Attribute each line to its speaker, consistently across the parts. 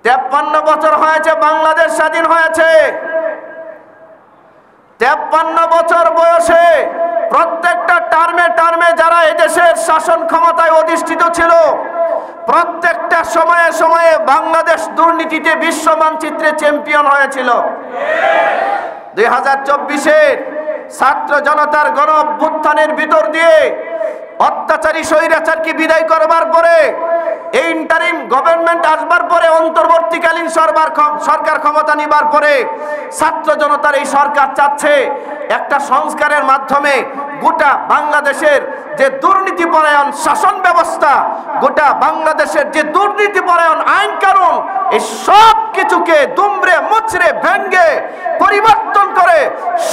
Speaker 1: 53 বছর হয়েছে বাংলাদেশ স্বাধীন হয়েছে। 53 বছর বয়সে প্রত্যেকটা টার্মে যারা এদেশের শাসন ক্ষমতায় অধিষ্ঠিত ছিল, প্রত্যেকটা সময়ে সময়ে বাংলাদেশ দুর্নীতিতে বিশ্ব মানচিত্রে চ্যাম্পিয়ন হয়েছিল। 2024-এর ছাত্র জনতার গণ অভ্যুত্থানের ভিতর দিয়ে অত্যাচারী স্বৈরাচারকে বিদায় করবার পরে, এই ইন্টারিম গভর্নমেন্ট আসবার পরে, অন্তর্বর্তীকালীন সরকার ক্ষমতা নিবার পরে ছাত্র জনতার এই সরকার চাচ্ছে একটা সংস্কারের মাধ্যমে গোটা বাংলাদেশের যে দুর্নীতিপরায়ণ শাসন ব্যবস্থা, গোটা বাংলাদেশের যে দুর্নীতিপরায়ণ আইন কানুন, এই সব কিছুকে দুমড়ে মুচড়ে ভেঙে পরিবর্তন করে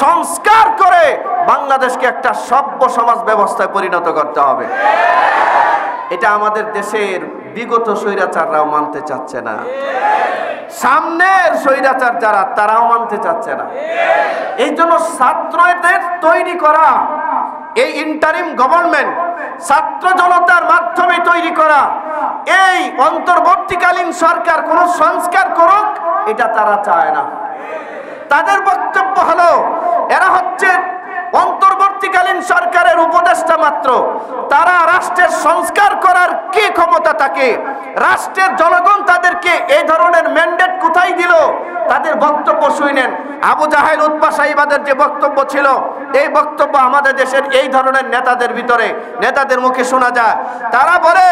Speaker 1: সংস্কার করে বাংলাদেশকে একটা সভ্য সমাজ ব্যবস্থায় পরিণত করতে হবে। এটা আমাদের দেশের বিগত স্বৈরাচাররাও মানতে চাচ্ছে না, সামনের স্বৈরাচার যারা তারাও মানতে চাচ্ছে না। এই জন্য ছাত্রদের তৈরি করা এই ইন্টারিম গভর্নমেন্ট, ছাত্র জনতার মাধ্যমে তৈরি করা এই অন্তর্বর্তীকালীন সরকার কোন সংস্কার করুক, এটা তারা চায় না। তাদের বক্তব্য হলো এরা হচ্ছে অন্তর্বর্তীকালীন সরকারের উপদেষ্টা মাত্র, তারা রাষ্ট্রের সংস্কার করার কি ক্ষমতা থাকে? রাষ্ট্রের জনগণ তাদেরকে এই ধরনের ম্যান্ডেট কোথায় দিল? তাদের বক্তব্য শুনেন। আবু জাহেল উতবা সাহিবাদের যে বক্তব্য ছিল, এই বক্তব্য আমাদের দেশের এই ধরনের নেতাদের মুখে শোনা যায়। তারা বলে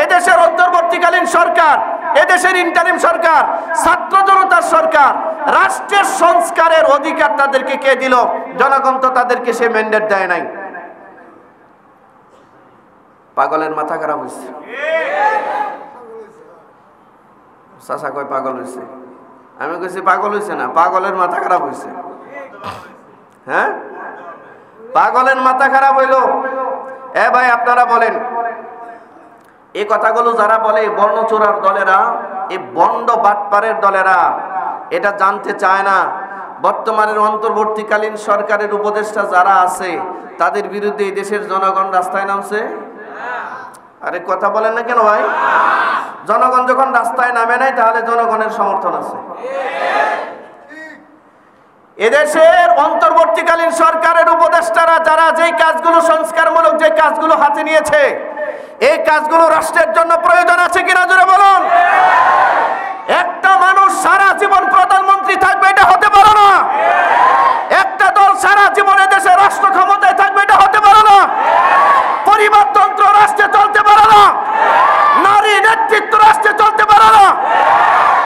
Speaker 1: এদেশের অন্তর্বর্তীকালীন সরকার, এদেশের ইন্টারিম সরকার ছাত্র জনতার সরকার, রাষ্ট্রের সংস্কারের অধিকার তাদেরকে কে দিল? জনগণ তো তাদেরকে সে ম্যান্ডেট দেয় নাই। পাগলের মাথা খারাপ হয়েছে। চাচা কয় পাগল হয়েছে, আমি কইছি পাগল হয়েছে না, পাগলের মাথা খারাপ হয়েছে। হ্যাঁ, পাগলের মাথা খারাপ হইল। এ ভাই আপনারা বলেন, এই কথাগুলো যারা বলে বর্ণচোরার দলেরা, এই বন্ড বাটপারের দলেরা এটা জানতে চায় না বর্তমানের অন্তর্বর্তীকালীন সরকারের উপদেষ্টা যারা আছে তাদের বিরুদ্ধে এই দেশের জনগণ রাস্তায় নামছে। আরে কথা বলেন না কেন ভাই? জনগণ যখন রাস্তায় নামে নাই তাহলে জনগণের সমর্থন আছে। এদেশের অন্তর্বর্তীকালীন সরকারের উপদেষ্টারা যারা যেই কাজগুলো সংস্কারমূলক যে কাজগুলো হাতে নিয়েছে, এই কাজগুলো রাষ্ট্রের জন্য প্রয়োজন আছে কিনা জোরে বলুন। একটা মানুষ সারা জীবন প্রধানমন্ত্রী থাকবে এটা হতে পারে না। একটা দল সারা জীবন দেশে রাষ্ট্র ক্ষমতায় থাকবে এটা হতে পারে না। পরিবারতন্ত্র রাষ্ট্রে চলতে পারে না, নারী নেতৃত্ব রাষ্ট্রে চলতে পারে না।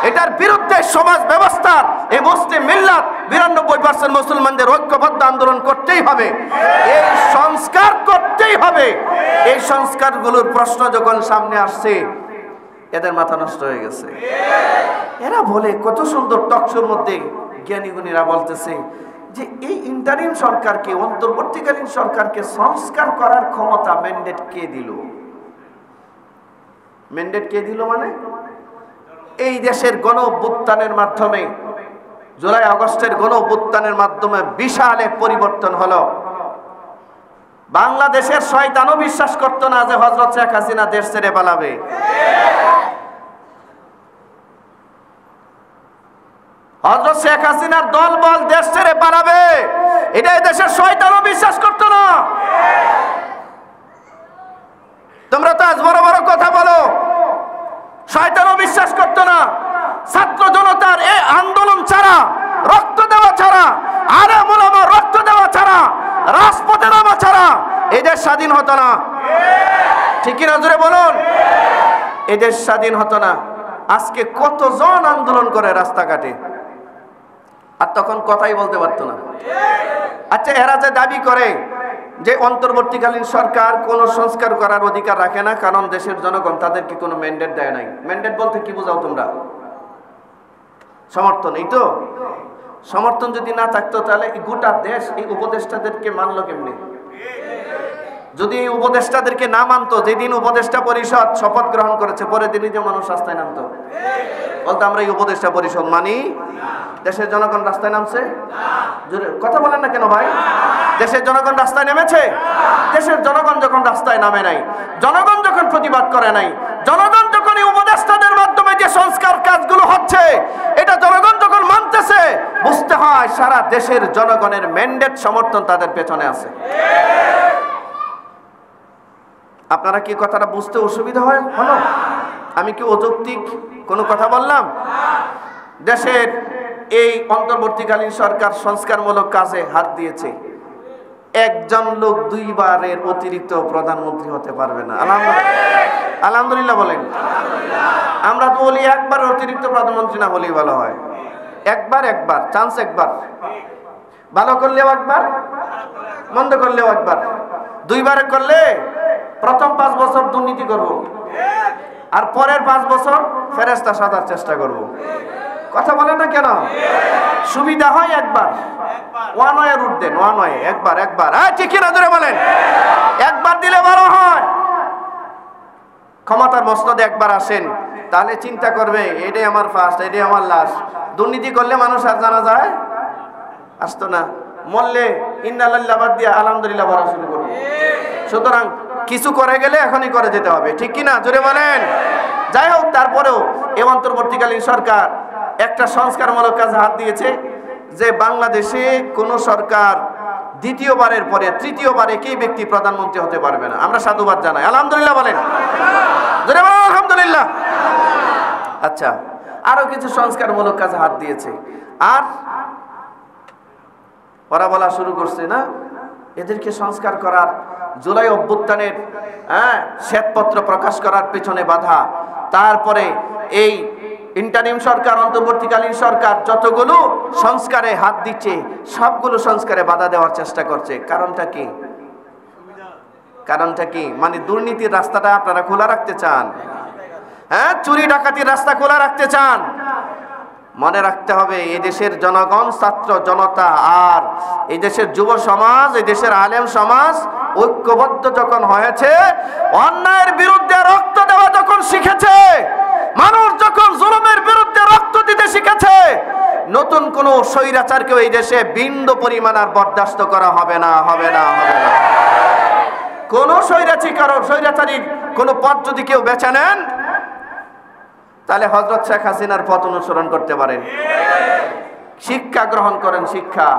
Speaker 1: এটার বিরুদ্ধে সমাজ ব্যবস্থার এই মুসলিম মিল্লাত 92% মুসলমানদের ঐক্যবদ্ধ আন্দোলন করতেই হবে, এই সংস্কার করতেই হবে। এই সংস্কারগুলোর প্রশ্ন যখন সামনে আসছে এদের মাথা নষ্ট হয়ে গেছে। এরা বলে কত সুন্দর টকশোর মধ্যে জ্ঞানী গুণীরা বলতেছে যে এই ইন্টারিম সরকারকে, অন্তর্বর্তীকালীন সরকারকে সংস্কার করার ক্ষমতা ম্যান্ডেট কে দিল? ম্যান্ডেট কে দিল মানে এই দেশের গণ অভ্যুত্থানের মাধ্যমে, জুলাই আগস্টের গণ অভ্যুত্থানের মাধ্যমে বিশাল এক পরিবর্তন হলো। বাংলাদেশের শয়তানও বিশ্বাস করতো না যে হযরত শেখ হাসিনা দেশ ছেড়ে পালাবে। হযরত শেখ হাসিনার দলবল দেশ ছেড়ে পালাবে, এটা এই দেশের শয়তানও বিশ্বাস করতো না। তোমরা তো আজ বড় বড় কথা বলো, শয়তানও বিশ্বাস করতো না। ছাত্র জনতার এই আন্দোলন ছাড়া, রক্ত দেওয়া ছাড়া, আলেম ওলামা রক্ত দেওয়া ছাড়া, রাজপথে নামা ছাড়া এই দেশ স্বাধীন হতো না। ঠিক কি না জোরে বলুন? এই দেশ স্বাধীন হতো না। আজকে কতজন আন্দোলন করে রাস্তাঘাটে, আর তখন কথাই বলতে পারতো না। আচ্ছা, এরা যে দাবি করে যে অন্তর্বর্তীকালীন সরকার কোন সংস্কার করার অধিকার রাখে না কারণ দেশের জনগণ তাদেরকে কোনো ম্যান্ডেট দেয় নাই। ম্যান্ডেট বলতে কি বোঝাও তোমরা? সমর্থন। এই তো সমর্থন যদি না থাকতো তাহলে এই গোটা দেশ এই উপদেষ্টাদেরকে মানলো কেমনে? যদি এই উপদেষ্টাদেরকে না মানতো, যেদিন উপদেষ্টা পরিষদ শপথ গ্রহণ করেছে পরের দিনই যে মানুষ রাস্তায় নামতো, বলতো আমরা এই উপদেষ্টা পরিষদ মানি। দেশের জনগণ রাস্তায় নামছে? কথা বলেন না কেন ভাই? দেশের জনগণ রাস্তায় নেমেছে? দেশের জনগণ যখন রাস্তায় নামে নাই, জনগণ যখন প্রতিবাদ করে নাই, জনগণ যখন এই উপদেষ্টাদের মাধ্যমে যে সংস্কার কাজগুলো হচ্ছে, এটা জনগণ যখন মানতেছে, বুঝতে হয় সারা দেশের জনগণের ম্যান্ডেট সমর্থন তাদের পেছনে আছে। আপনারা কি কথাটা বুঝতে অসুবিধা হয় হলো? আমি কি অযৌক্তিক কোনো কথা বললাম? দেশের এই অন্তর্বর্তীকালীন সরকার সংস্কারমূলক কাজে হাত দিয়েছে। একজন লোক দুইবারের অতিরিক্ত প্রধানমন্ত্রী হতে পারবে না। আলহামদুলিল্লাহ বলেন। আমরা তো বলি একবার অতিরিক্ত প্রধানমন্ত্রী না হলেই ভালো হয়। একবার চান্স, একবার ভালো করলেও একবার, মন্দ করলেও একবার। দুইবারে করলে প্রথম 5 বছর দুর্নীতি করব, আর পরের 5 বছর ফেরেশতা সাজার চেষ্টা করব। কথা বলে না কেন? সুবিধা হয় একবার, ওয়ান ওয়ে রুট দেন, ওয়ান ওয়ে, একবার। ঠিক কিনা ধরে বলেন? একবার দিলে ভালো হয়। ক্ষমতার মসনদে একবার আসেন, তাহলে চিন্তা করবে এটাই আমার ফার্স্ট, এটাই আমার লাস্ট। দুর্নীতি করলে মানুষ আর জানা যায় আসতো না, মরলে ইন্নালিল্লাহ বাদ দিয়ে আলহামদুলিল্লাহ বলা শুরু করবে। সুতরাং কিছু করে গেলে এখনই করে যেতে হবে, ঠিক কিনা জোরে বলেন? যাই হোক, তারপরেও এই অন্তর্বর্তীকালীন সরকার একটা সংস্কারমূলক কাজে হাত দিয়েছে, যে বাংলাদেশে কোন সরকার দ্বিতীয়বারের পরে তৃতীয়বার একই ব্যক্তি প্রধানমন্ত্রী হতে পারবে না। আমরা সাধুবাদ জানাই, আলহামদুলিল্লাহ বলেন, জোরে বলেন আলহামদুলিল্লাহ। আচ্ছা, আরো কিছু সংস্কারমূলক কাজে হাত দিয়েছে, আর ওরা বলা শুরু করছে না এদেরকে সংস্কার করার, জুলাই অভ্যুত্থানের শ্বেতপত্র প্রকাশ করার পেছনে বাধা। তারপরে এই ইন্টারিম সরকার, অন্তর্বর্তীকালীন সরকার যতগুলো সংস্কারে হাত দিচ্ছে, সবগুলো সংস্কারে বাধা দেওয়ার চেষ্টা করছে। কারণটা কি? মানে দুর্নীতির রাস্তাটা আপনারা খোলা রাখতে চান, চুরি ডাকাতির রাস্তা খোলা রাখতে চান। মনে রাখতে হবে, এই দেশের জনগণ, ছাত্র জনতা, আর এই দেশের যুব সমাজ, এই দেশের আলেম সমাজ ঐক্যবদ্ধ যখন হয়েছে, অন্যায়ের বিরুদ্ধে রক্ত দেওয়া যখন শিখেছে, মানুষ যখন জুলুমের বিরুদ্ধে রক্ত দিতে শিখেছে, নতুন কোন স্বৈরাচারকেও এই দেশে বিন্দু পরিমাণ আর বরদাস্ত করা হবে না। কোন স্বৈরাচারীর কোন পথ যদি কেউ বেছে নেন, তাহলে হযরত শেখ হাসিনার পথ অনুসরণ করতে পারেন। শিক্ষা গ্রহণ করেন, শিক্ষা।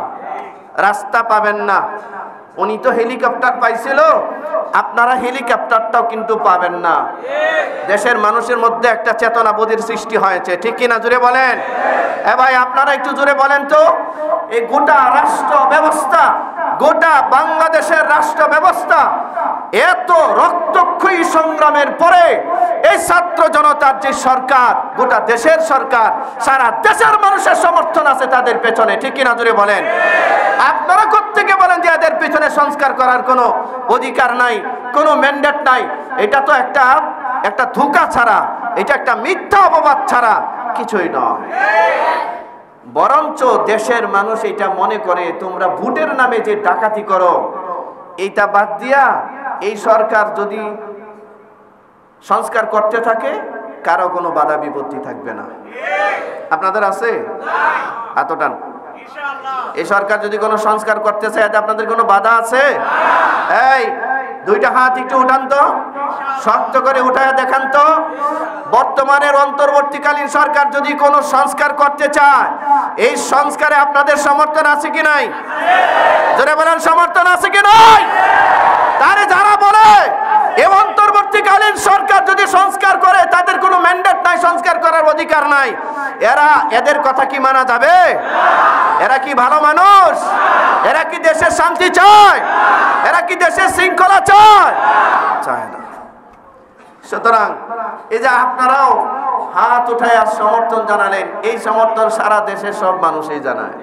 Speaker 1: রাস্তা পাবেন না। উনি তো হেলিকপ্টার পাইছিল, আপনারা হেলিকপ্টারটাও কিন্তু পাবেন না। দেশের মানুষের মধ্যে একটা চেতনাবোধের সৃষ্টি হয়েছে, ঠিক কিনা জোরে বলেন? ভাই আপনারা একটু জোরে বলেন তো, এই গোটা রাষ্ট্র ব্যবস্থা, গোটা বাংলাদেশের রাষ্ট্র ব্যবস্থা এত রক্তক্ষয়ী সংগ্রামের পরে এই ছাত্র জনতার যে সরকার, গোটা দেশের সরকার, সারা দেশের মানুষের সমর্থন আছে তাদের পেছনে, ঠিক কিনা জোরে বলেন? আপনারা কোত্থেকে বলেন যে এদের পেছনে সংস্কার করার কোনো অধিকার নাই, কোনো ম্যান্ডেট নাই? এটা তো একটা ধোঁকা ছাড়া, এটা একটা মিথ্যা অপবাদ ছাড়া কিছুই নয়। বরঞ্চ দেশের মানুষ এটা মনে করে তোমরা ভোটের নামে যে ডাকাতি করো, এইটা বাদ দিয়া এই সরকার যদি সংস্কার করতে থাকে, কারো কোনো বাধা বিপত্তি থাকবে না। আপনাদের আছে? এতটান এই সরকার যদি কোনো সংস্কার করতে চায়, এতে আপনাদের কোনো বাধা আছে? এই দুইটা হাত একটু উঠান তো, শক্ত করে উঠায় দেখান তো। বর্তমানের অন্তর্বর্তীকালীন সরকার যদি কোনো সংস্কার করতে চায়, এই সংস্কারে আপনাদের সমর্থন আছে কি নাই? জোরে বলেন, সমর্থন আছে কি নাই? তারে যারা বলে এই অন্তর্বর্তীকালীন সরকার যদি সংস্কার করে, তাদের কোনো ম্যান্ডেট নাই, সংস্কার করার অধিকার নাই, এদের কথা কি মানা যাবে? এরা কি ভালো মানুষ? এরা কি দেশের শান্তি চায়? এরা কি দেশের শৃঙ্খলা চায় না? সুতরাং এই যে আপনারাও হাত উঠায় আর সমর্থন জানালেন, এই সমর্থন সারা দেশের সব মানুষই জানায়।